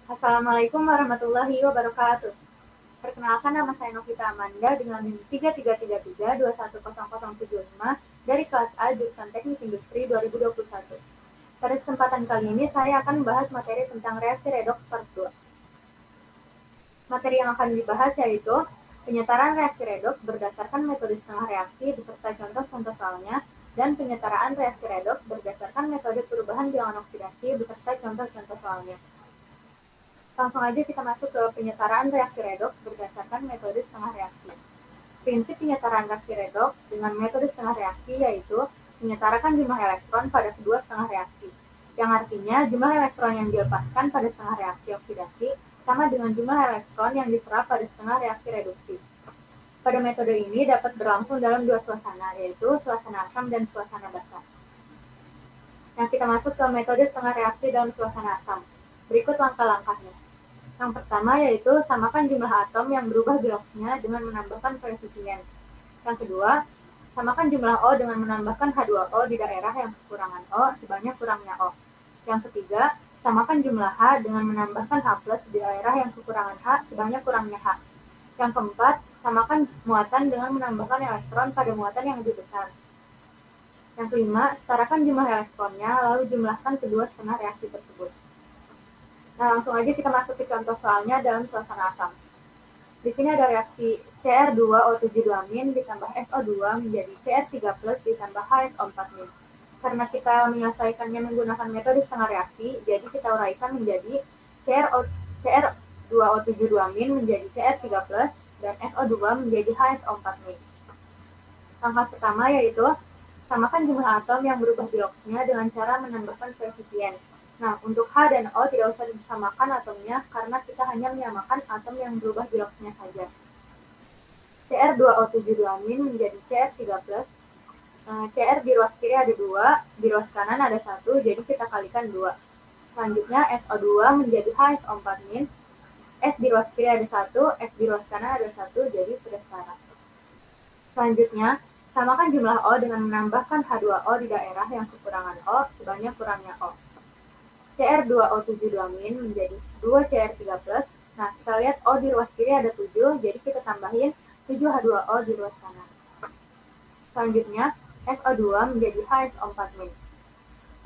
Assalamualaikum warahmatullahi wabarakatuh. Perkenalkan, nama saya Novita Amanda dengan NIM 3333210075 dari kelas A jurusan Teknik Industri 2021. Pada kesempatan kali ini saya akan membahas materi tentang reaksi redoks part 2. Materi yang akan dibahas yaitu penyetaraan reaksi redoks berdasarkan metode setengah reaksi beserta contoh-contoh soalnya, dan penyetaraan reaksi redoks berdasarkan metode perubahan bilangan oksidasi beserta contoh-contoh soalnya. Langsung aja kita masuk ke penyetaraan reaksi redoks berdasarkan metode setengah reaksi. Prinsip penyetaraan reaksi redoks dengan metode setengah reaksi yaitu menyetarakan jumlah elektron pada kedua setengah reaksi, yang artinya jumlah elektron yang dilepaskan pada setengah reaksi oksidasi sama dengan jumlah elektron yang diserap pada setengah reaksi reduksi. Pada metode ini dapat berlangsung dalam dua suasana, yaitu suasana asam dan suasana basa. Nah, kita masuk ke metode setengah reaksi dalam suasana asam. Berikut langkah-langkahnya. Yang pertama yaitu samakan jumlah atom yang berubah biloksnya dengan menambahkan koefisien. Yang kedua, samakan jumlah O dengan menambahkan H2O di daerah yang kekurangan O sebanyak kurangnya O. Yang ketiga, samakan jumlah H dengan menambahkan H+ di daerah yang kekurangan H sebanyak kurangnya H. Yang keempat, samakan muatan dengan menambahkan elektron pada muatan yang lebih besar. Yang kelima, setarakan jumlah elektronnya lalu jumlahkan kedua setengah reaksi tersebut. Nah, langsung aja kita masuk ke contoh soalnya dalam suasana asam. Di sini ada reaksi Cr2O72- ditambah SO2 menjadi Cr3+ ditambah HSO4-. Karena kita menyelesaikannya menggunakan metode setengah reaksi, jadi kita uraikan menjadi Cr2O72- menjadi Cr3+ dan SO2 menjadi HSO4-. Langkah pertama yaitu samakan jumlah atom yang berubah biloksnya dengan cara menambahkan koefisien. Nah, untuk H dan O tidak usah disamakan atomnya karena kita hanya menyamakan atom yang berubah biloksnya saja. Cr2O72- menjadi Cr3+. Cr di ruas kiri ada 2, di ruas kanan ada 1, jadi kita kalikan 2. Selanjutnya SO2 menjadi HSO4-. S di ruas kiri ada 1, S di ruas kanan ada 1, jadi sudah setara. Selanjutnya, samakan jumlah O dengan menambahkan H2O di daerah yang kekurangan O sebanyak kurangnya O. Cr2O72- menjadi 2Cr3+. Nah, kita lihat O di ruas kiri ada 7, jadi kita tambahin 7H2O di ruas kanan. Selanjutnya, SO2 menjadi HSO4-.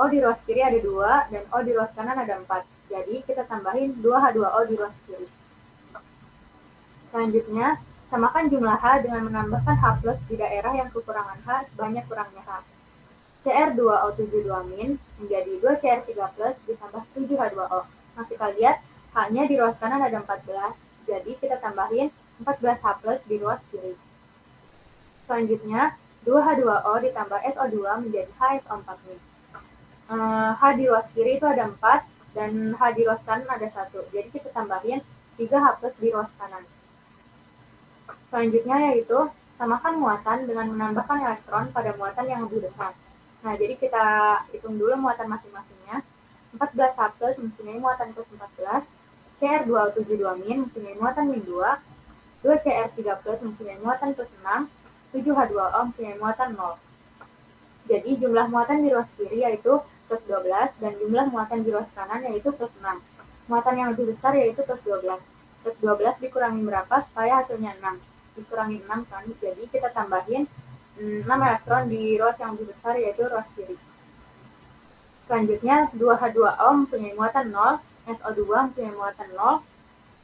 O di ruas kiri ada 2, dan O di ruas kanan ada 4, jadi kita tambahin 2H2O di ruas kiri. Selanjutnya, samakan jumlah H dengan menambahkan H+ di daerah yang kekurangan H sebanyak kurangnya H. Cr2O72- menjadi 2Cr3+ ditambah 7H2O. Nah, kita lihat H-nya di ruas kanan ada 14, jadi kita tambahin 14H+ di ruas kiri. Selanjutnya, 2H2O ditambah SO2 menjadi HSO4-. H di ruas kiri itu ada 4, dan H di ruas kanan ada 1, jadi kita tambahin 3H+ di ruas kanan. Selanjutnya yaitu samakan muatan dengan menambahkan elektron pada muatan yang lebih besar. Nah, jadi kita hitung dulu muatan masing-masingnya. 14H+ mempunyai muatan plus 14, Cr2O72- mempunyai muatan min 2, 2Cr3+ mempunyai muatan plus 6, 7H2O mempunyai muatan 0. Jadi jumlah muatan di ruas kiri yaitu plus 12, dan jumlah muatan di ruas kanan yaitu plus 6. Muatan yang lebih besar yaitu plus 12. Plus 12 dikurangi berapa supaya hasilnya 6. Dikurangi 6 kan, jadi kita tambahin 6 elektron di ruas yang lebih besar yaitu ruas kiri. Selanjutnya 2H2O mempunyai muatan 0, SO2 mempunyai muatan 0,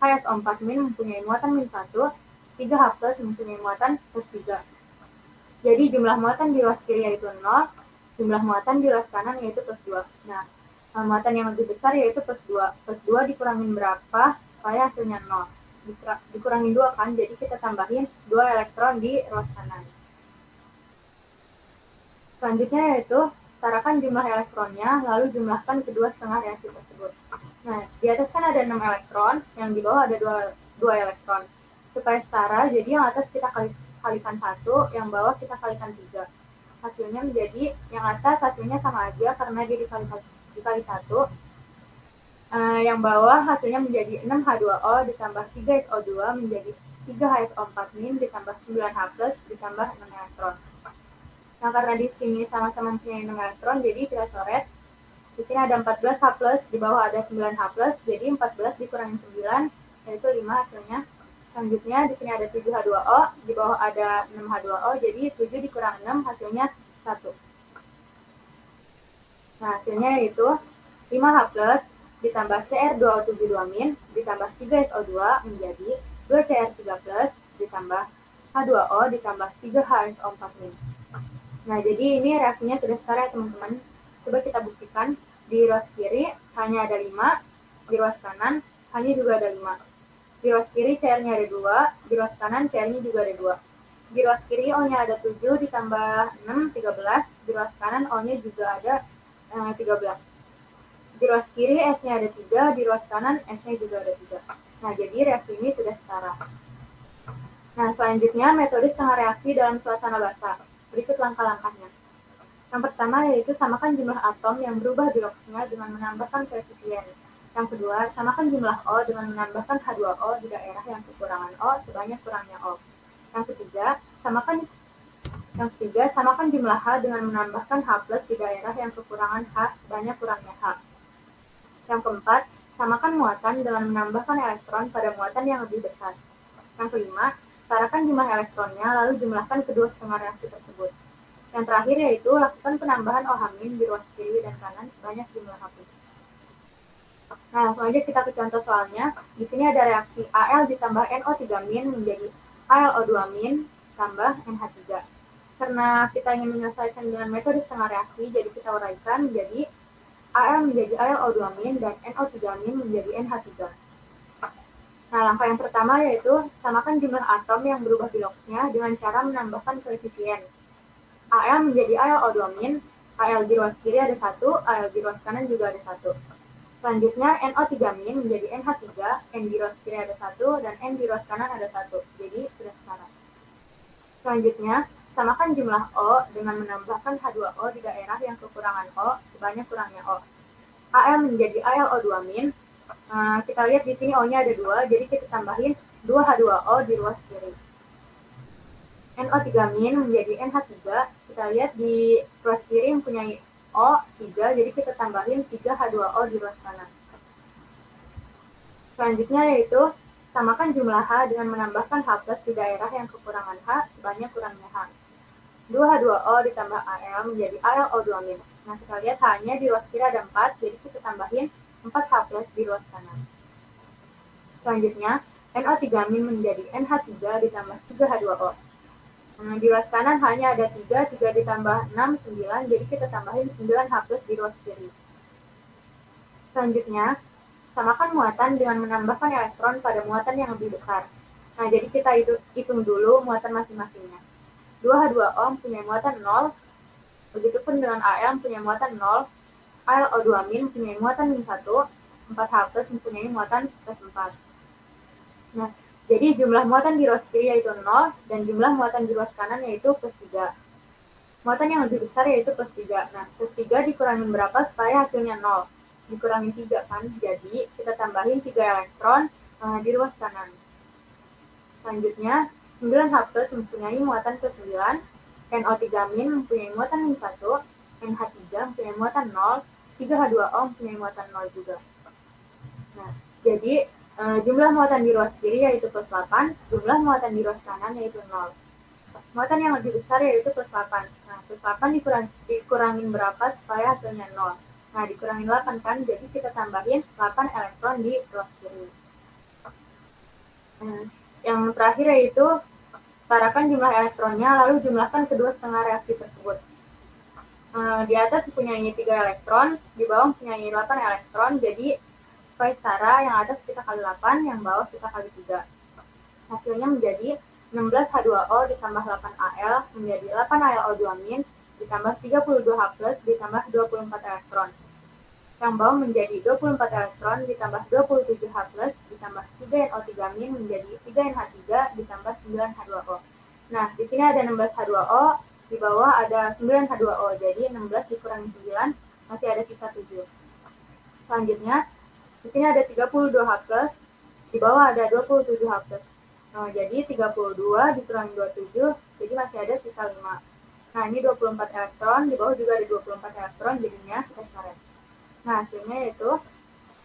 HSO4- mempunyai muatan min 1, 3H+ mempunyai muatan plus 3. Jadi jumlah muatan di ruas kiri yaitu 0, jumlah muatan di ruas kanan yaitu plus 2. Nah, muatan yang lebih besar yaitu plus 2. Plus 2 dikurangin berapa supaya hasilnya 0. Dikurangin 2 kan, jadi kita tambahin 2 elektron di ruas kanan. Selanjutnya yaitu setarakan jumlah elektronnya, lalu jumlahkan kedua setengah reaksi tersebut. Nah, di atas kan ada 6 elektron, yang di bawah ada 2 elektron. Supaya setara, jadi yang atas kita kalikan 1, yang bawah kita kalikan 3. Hasilnya menjadi, yang atas hasilnya sama aja karena dia dikali 1. Yang bawah hasilnya menjadi 6H2O ditambah 3SO2 menjadi 3HSO4- ditambah 9H+ ditambah 6 elektron. Nah, karena di sini sama-sama mempunyai 6 elektron, jadi kita coret Di sini ada 14H+, di bawah ada 9H+, jadi 14 dikurangi 9, yaitu 5 hasilnya. Selanjutnya di sini ada 7H2O, di bawah ada 6H2O, jadi 7 dikurang 6 hasilnya 1. Nah, hasilnya yaitu 5H+ ditambah Cr2O7 2- ditambah 3SO2 menjadi 2Cr3+ ditambah H2O ditambah 3HSO4-. Nah, jadi ini reaksinya sudah setara ya teman-teman. Coba kita buktikan. Di ruas kiri hanya ada 5, di ruas kanan hanya juga ada 5. Di ruas kiri CR-nya ada 2, di ruas kanan CR-nya juga ada 2. Di ruas kiri O-nya ada 7 ditambah 6, 13. Di ruas kanan O-nya juga ada 13. Di ruas kiri S-nya ada 3, di ruas kanan S-nya juga ada 3. Nah, jadi reaksi ini sudah setara. Nah, selanjutnya metode setengah reaksi dalam suasana basah. Berikut langkah-langkahnya. Yang pertama yaitu samakan jumlah atom yang berubah biloxnya dengan menambahkan koefisien. Yang kedua, samakan jumlah O dengan menambahkan H2O di daerah yang kekurangan O sebanyak kurangnya O. Yang ketiga, samakan jumlah H dengan menambahkan H+ di daerah yang kekurangan H sebanyak kurangnya H. Yang keempat, samakan muatan dengan menambahkan elektron pada muatan yang lebih besar. Yang kelima, setarakan jumlah elektronnya lalu jumlahkan kedua setengah reaksi tersebut. Yang terakhir yaitu lakukan penambahan OH- di ruas kiri dan kanan sebanyak jumlah H+. Nah, langsung aja kita ke contoh soalnya. Di sini ada reaksi Al ditambah NO3- menjadi AlO2- tambah NH3. Karena kita ingin menyelesaikan dengan metode setengah reaksi, jadi kita uraikan menjadi Al menjadi AlO2- dan NO3- menjadi NH3. Nah, langkah yang pertama yaitu samakan jumlah atom yang berubah biloxnya dengan cara menambahkan koefisien. Al menjadi AlO2-, Al di ruas kiri ada 1, Al di ruas kanan juga ada 1. Selanjutnya NO3- menjadi NH3, N di ruas kiri ada 1 dan N di ruas kanan ada 1. Jadi sudah setara. Selanjutnya, samakan jumlah O dengan menambahkan H2O di daerah yang kekurangan O sebanyak kurangnya O. Al menjadi AlO2-. Kita lihat di sini O-nya ada 2, jadi kita tambahin 2H2O di ruas kiri. NO3- menjadi NH3, kita lihat di ruas kiri mempunyai O3, jadi kita tambahin 3H2O di ruas kanan. Selanjutnya yaitu samakan jumlah H dengan menambahkan H+ di daerah yang kekurangan H sebanyak kurangnya H. 2H2O ditambah Al menjadi AlO2-. Nah, kita lihat H-nya di ruas kiri ada 4, jadi kita tambahin 4H+ di ruas kanan. Selanjutnya, NO3- menjadi NH3 ditambah 3H2O. Di ruas kanan hanya ada 3 ditambah 6, 9, jadi kita tambahin 9H+ di ruas kiri. Selanjutnya, samakan muatan dengan menambahkan elektron pada muatan yang lebih besar. Nah, jadi kita hitung dulu muatan masing-masingnya. 2H2O mempunyai muatan 0, begitupun dengan Al mempunyai muatan 0, AlO2- mempunyai muatan -1, 4H+ mempunyai muatan +4. Nah, jadi jumlah muatan di ruas kiri yaitu 0, dan jumlah muatan di ruas kanan yaitu +3. Muatan yang lebih besar yaitu +3. Nah, +3 dikurangin berapa supaya hasilnya 0? Dikurangin 3 kan, jadi kita tambahin 3 elektron di ruas kanan. Selanjutnya, 9H+ mempunyai muatan +9, NO3- mempunyai muatan -1, NH3 mempunyai muatan 0, 3H2O mempunyai muatan 0 juga. Nah, jadi jumlah muatan di ruas kiri yaitu +8, jumlah muatan di ruas kanan yaitu 0. Muatan yang lebih besar yaitu +8. Nah, +8 dikurangin berapa supaya hasilnya 0? Nah, dikurangin 8 kan, jadi kita tambahin 8 elektron di ruas kiri. Yang terakhir yaitu setarakan jumlah elektronnya, lalu jumlahkan kedua setengah reaksi tersebut. Di atas mempunyai 3 elektron, di bawah mempunyai 8 elektron, jadi supaya setara, yang atas kita kali 8, yang bawah kita kali 3. Hasilnya menjadi 16H2O ditambah 8Al menjadi 8AlO2- ditambah 32H+ ditambah 24 elektron. Yang bawah menjadi 24 elektron ditambah 27H+ ditambah 3NO3- menjadi 3NH3 ditambah 9H2O. Nah, di sini ada 16H2O, di bawah ada 9H2O, jadi 16 dikurangi 9, masih ada sisa 7. Selanjutnya, di sini ada 32H+, di bawah ada 27H+. Jadi 32 dikurangi 27, jadi masih ada sisa 5. Nah, ini 24 elektron, di bawah juga ada 24 elektron, jadinya kita coret. Nah, hasilnya yaitu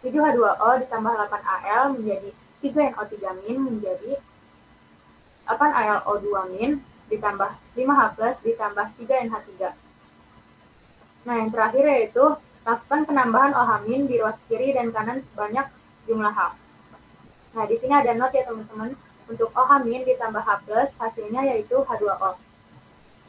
7H2O ditambah 8Al menjadi 3NO3- menjadi 8AlO2- ditambah 5H+ ditambah 3NH3. Nah, yang terakhir yaitu lakukan penambahan OH- di ruas kiri dan kanan sebanyak jumlah H. Nah, di sini ada not ya teman-teman. Untuk OH- ditambah H+, hasilnya yaitu H2O.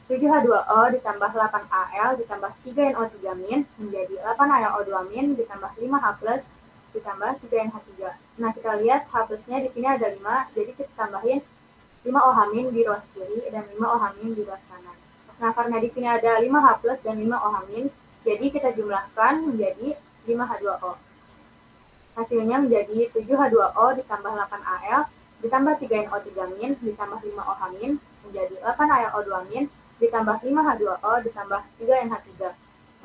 7H2O ditambah 8Al ditambah 3NO3- menjadi 8AlO2- ditambah 5H+ ditambah 3NH3. Nah, kita lihat H+-nya di sini ada 5, jadi kita tambahin 5 OH- di ruas kiri dan 5 OH- di ruas kanan. Nah, karena di sini ada 5H+ dan 5 OH-, jadi kita jumlahkan menjadi 5H2O. Hasilnya menjadi 7H2O ditambah 8Al ditambah 3NO3- ditambah 5 OH- menjadi 8AlO2- ditambah 5H2O ditambah 3NH3.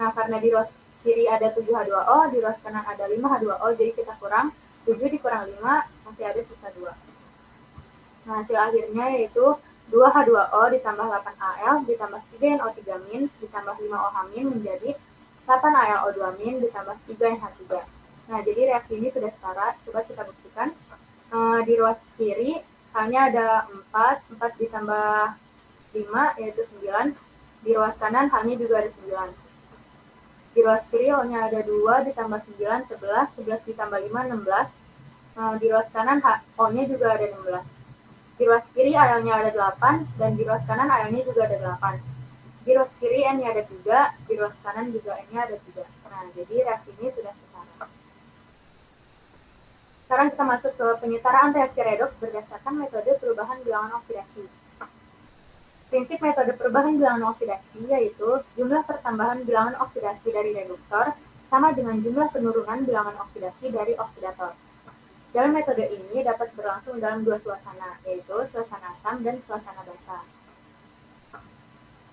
Nah, karena di ruas kiri ada 7H2O, di ruas kanan ada 5H2O, jadi kita kurang 7 dikurang 5, masih ada sisa 2. Nah, hasil akhirnya yaitu 2H2O ditambah 8Al ditambah 3NO3- ditambah 5 OH- menjadi 8AlO2- ditambah 3NH3. Nah, jadi reaksi ini sudah setara. Coba kita buktikan. Di ruas kiri hanya ada 4 ditambah 5 yaitu 9. Di ruas kanan hanya juga ada 9. Di ruas kiri hanya ada 2 ditambah 9, 11. 11 ditambah 5, 16. Di ruas kanan O-nya juga ada 16. Di ruas kiri Al-nya ada 8, dan di ruas kanan Al-nya juga ada 8. Di ruas kiri N-nya ada 3, di ruas kanan juga N-nya ada 3. Nah, jadi reaksi ini sudah setara. Sekarang kita masuk ke penyetaraan reaksi redoks berdasarkan metode perubahan bilangan oksidasi. Prinsip metode perubahan bilangan oksidasi yaitu jumlah pertambahan bilangan oksidasi dari reduktor sama dengan jumlah penurunan bilangan oksidasi dari oksidator. Dalam metode ini dapat berlangsung dalam dua suasana, yaitu suasana asam dan suasana basa.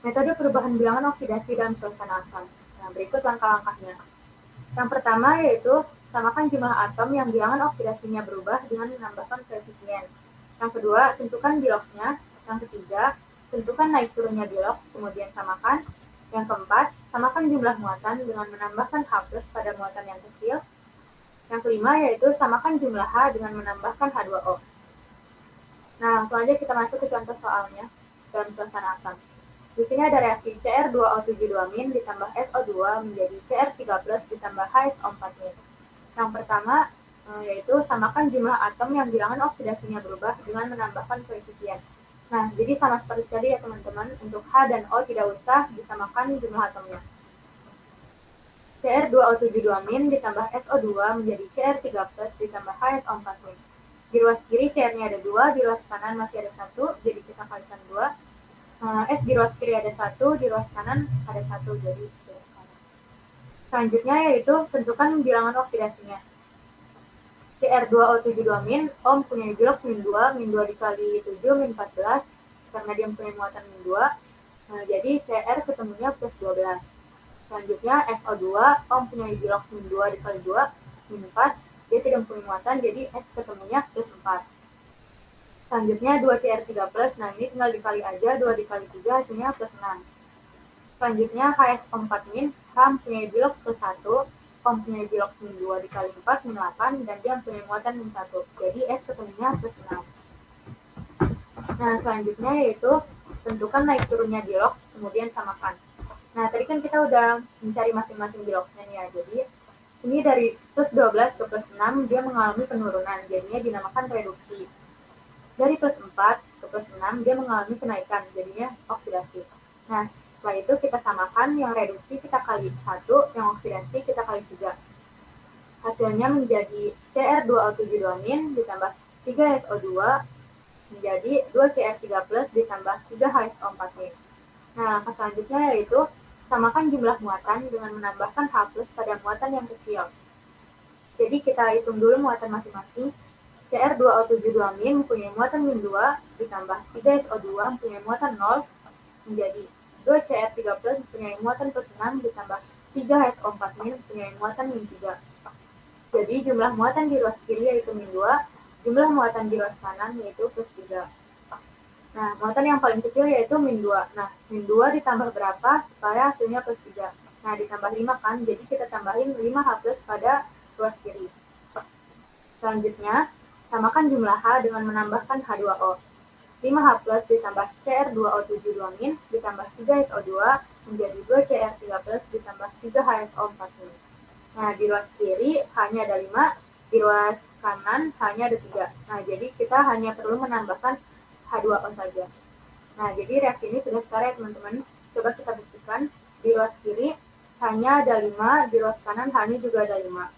Metode perubahan bilangan oksidasi dalam suasana asam. Nah, berikut langkah-langkahnya. Yang pertama yaitu samakan jumlah atom yang bilangan oksidasinya berubah dengan menambahkan koefisien. Yang kedua, tentukan biloksnya. Yang ketiga, tentukan naik turunnya biloks, kemudian samakan. Yang keempat, samakan jumlah muatan dengan menambahkan H+ pada muatan yang kecil. Yang kelima yaitu samakan jumlah H dengan menambahkan H2O. Nah, langsung aja kita masuk ke contoh soalnya dalam suasana asam. Di sini ada reaksi Cr2O72- ditambah SO2 menjadi Cr3+ ditambah HSO4-. Yang pertama yaitu samakan jumlah atom yang bilangan oksidasinya berubah dengan menambahkan koefisien. Nah, jadi sama seperti tadi ya teman-teman, untuk H dan O tidak usah disamakan jumlah atomnya. Cr2O72- ditambah SO2 menjadi Cr3+ ditambah HSO4-. Di ruas kiri Cr-nya ada 2, di ruas kanan masih ada 1, jadi kita kalikan 2. S di ruas kiri ada 1, di ruas kanan ada 1, jadi selanjutnya yaitu tentukan bilangan oksidasinya. Cr2O72- O mempunyai biloks min 2, min 2 dikali 7, min 14, karena dia mempunyai muatan min 2, jadi Cr ketemunya plus 12. Selanjutnya SO2, O mempunyai biloks min 2 dikali 2, min 4, dia tidak mempunyai muatan, jadi S ketemunya plus 4. Selanjutnya 2Cr3+, nah ini tinggal dikali aja, 2 dikali 3 hasilnya plus 6. Selanjutnya HSO4-, H mempunyai biloks plus 1, O mempunyai biloks min 2 dikali 4, min 8, dan dia mempunyai muatan min 1. Jadi S ketemunya plus 6. Nah, selanjutnya yaitu tentukan naik turunnya biloks, kemudian samakan. Nah, tadi kan kita udah mencari masing-masing biloksnya nih ya, jadi ini dari plus 12 ke plus 6 dia mengalami penurunan, jadinya dinamakan reduksi. Dari plus 4 ke plus 6 dia mengalami kenaikan, jadinya oksidasi. Nah, setelah itu kita samakan, yang reduksi kita kali 1, yang oksidasi kita kali 3. Hasilnya menjadi Cr2O72- ditambah 3SO2 menjadi 2Cr3+ ditambah 3HSO4-. Nah, langkah selanjutnya yaitu samakan jumlah muatan dengan menambahkan H+ pada muatan yang kecil. Jadi kita hitung dulu muatan masing-masing. Cr2O72- mempunyai muatan min 2 ditambah 3SO2 mempunyai muatan 0 menjadi 2Cr3+ mempunyai muatan plus 6 ditambah 3HSO4- mempunyai muatan min 3. Jadi jumlah muatan di ruas kiri yaitu min 2, jumlah muatan di ruas kanan yaitu plus 3. Nah, muatan yang paling kecil yaitu min 2. Nah, min 2 ditambah berapa supaya hasilnya plus 3? Nah, ditambah 5 kan, jadi kita tambahin 5H plus pada ruas kiri. Selanjutnya, samakan jumlah H dengan menambahkan H2O. 5H plus ditambah Cr2O7 2- ditambah 3SO2 menjadi 2Cr3 plus ditambah 3HSO4-. Nah, di ruas kiri hanya ada 5, di ruas kanan hanya ada 3. Nah, jadi kita hanya perlu menambahkan H2O saja. Nah, jadi reaksi ini sudah setara ya teman-teman. Coba kita buktikan. Di ruas kiri hanya ada 5, di ruas kanan hanya juga ada 5.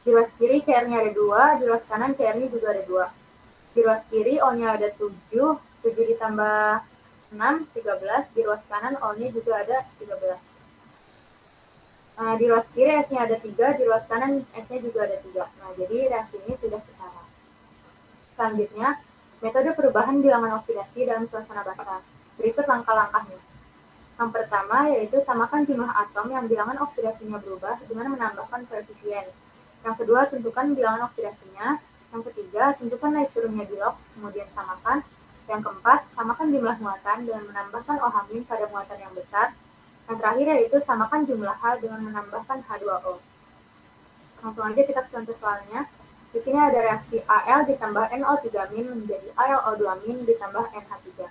Di ruas kiri CR-nya ada 2, di ruas kanan CR-nya juga ada 2. Di ruas kiri O-nya ada 7, 7 ditambah 6, 13. Di ruas kanan O-nya juga ada 13. Di ruas kiri S-nya ada 3, di ruas kanan S-nya juga ada 3. Nah, jadi reaksi ini sudah setara. Selanjutnya, metode perubahan bilangan oksidasi dalam suasana basah. Berikut langkah-langkahnya. Yang pertama yaitu samakan jumlah atom yang bilangan oksidasinya berubah dengan menambahkan koefisien. Yang kedua, tentukan bilangan oksidasinya. Yang ketiga, tentukan naik turunnya di log, kemudian samakan. Yang keempat, samakan jumlah muatan dengan menambahkan OH- pada muatan yang besar. Yang terakhir yaitu samakan jumlah H dengan menambahkan H2O. Langsung aja kita ke contoh soalnya. Di sini ada reaksi Al ditambah NO3- menjadi AlO2- ditambah NH3.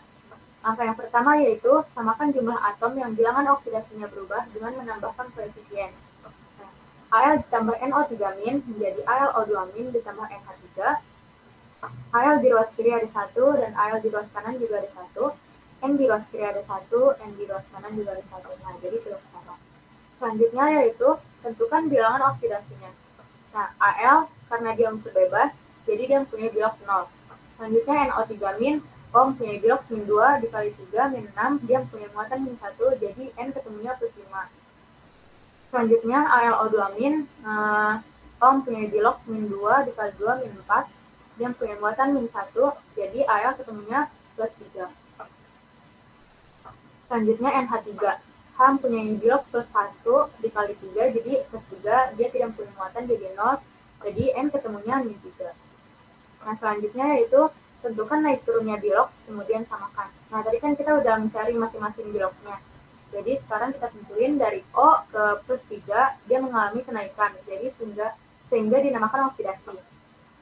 Langkah yang pertama yaitu samakan jumlah atom yang bilangan oksidasinya berubah dengan menambahkan koefisien. Al ditambah NO3- menjadi AlO2- ditambah NH3. Al di ruas kiri ada 1 dan Al di ruas kanan juga ada 1. N di ruas kiri ada 1, N di ruas kanan juga ada 1. Nah, jadi sudah sama. Selanjutnya yaitu tentukan bilangan oksidasinya. Nah, Al karena dia unsur bebas, jadi dia mempunyai bilog 0. Selanjutnya NO3- mempunyai bilog min 2 dikali 3 min 6, dia mempunyai muatan min 1, jadi N ketemunya plus 5. Selanjutnya AlO2- mempunyai bilog min 2 dikali 2 min 4, dia mempunyai muatan min 1, jadi Al ketemunya plus 3. Selanjutnya NH3. H mempunyai bilog plus 1 dikali 3, jadi plus 3, dia tidak mempunyai muatan jadi 0, jadi N ketemunya min 3. Nah, selanjutnya yaitu tentukan naik turunnya bilog, kemudian samakan. Nah, tadi kan kita udah mencari masing-masing bilognya. Jadi sekarang kita tentuin dari O ke plus 3, dia mengalami kenaikan, jadi sehingga dinamakan oksidasi.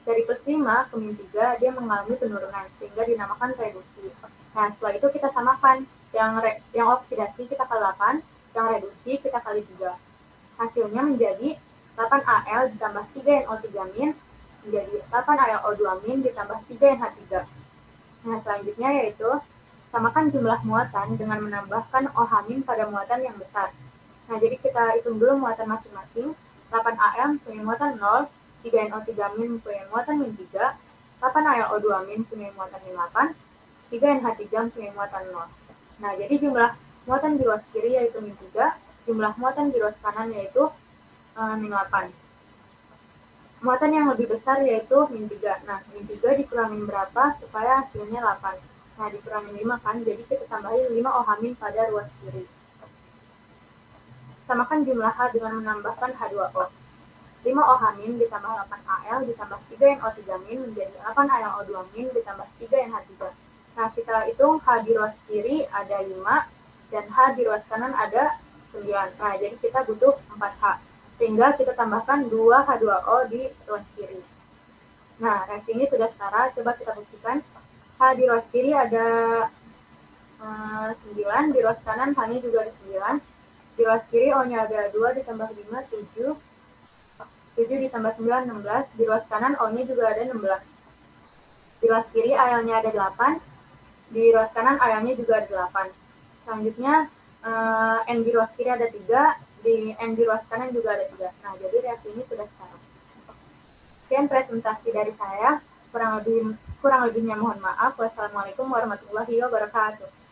Dari plus 5 ke min 3, dia mengalami penurunan, sehingga dinamakan reduksi. Nah, setelah itu kita samakan. Yang oksidasi kita kali 8, yang reduksi kita kali 3. Hasilnya menjadi 8Al ditambah 3NO3- menjadi 8AlO2- ditambah 3NH3. Nah, selanjutnya yaitu samakan jumlah muatan dengan menambahkan OH- pada muatan yang besar. Nah, jadi kita hitung dulu muatan masing-masing. 8Al mempunyai muatan 0, 3NO3- mempunyai muatan min 3, 8AlO2- mempunyai muatan min 8, 3NH3 mempunyai muatan 0. Nah, jadi jumlah muatan di ruas kiri yaitu min 3, jumlah muatan di ruas kanan yaitu min 8. Muatan yang lebih besar yaitu min 3. Nah, min 3 dikurangin berapa supaya hasilnya 8. Nah, dikurangin 5 kan, jadi kita tambahin 5 OH- pada ruas kiri. Samakan jumlah H dengan menambahkan H2O. 5 OH- ditambah 8Al ditambah 3NO3- menjadi 8AlO2- ditambah 3NH3. Nah, kita hitung H di ruas kiri ada 5 dan H di ruas kanan ada 9. Nah, jadi kita butuh 4H. Sehingga kita tambahkan 2H2O di ruas kiri. Nah, reaksi ini sudah setara. Coba kita buktikan. H di ruas kiri ada 9, di ruas kanan H-nya juga ada 9. Di ruas kiri O-nya ada 2 ditambah 5, 7. 7 ditambah 9, 16. Di ruas kanan O-nya juga ada 16. Di ruas kiri Al-nya ada 8. Di ruas kanan Al-nya juga ada 8. Selanjutnya N di ruas kiri ada 3, di N di ruas kanan juga ada 3. Nah, jadi reaksi ini sudah setara. Sekian presentasi dari saya. Kurang lebihnya mohon maaf. Wassalamualaikum warahmatullahi wabarakatuh.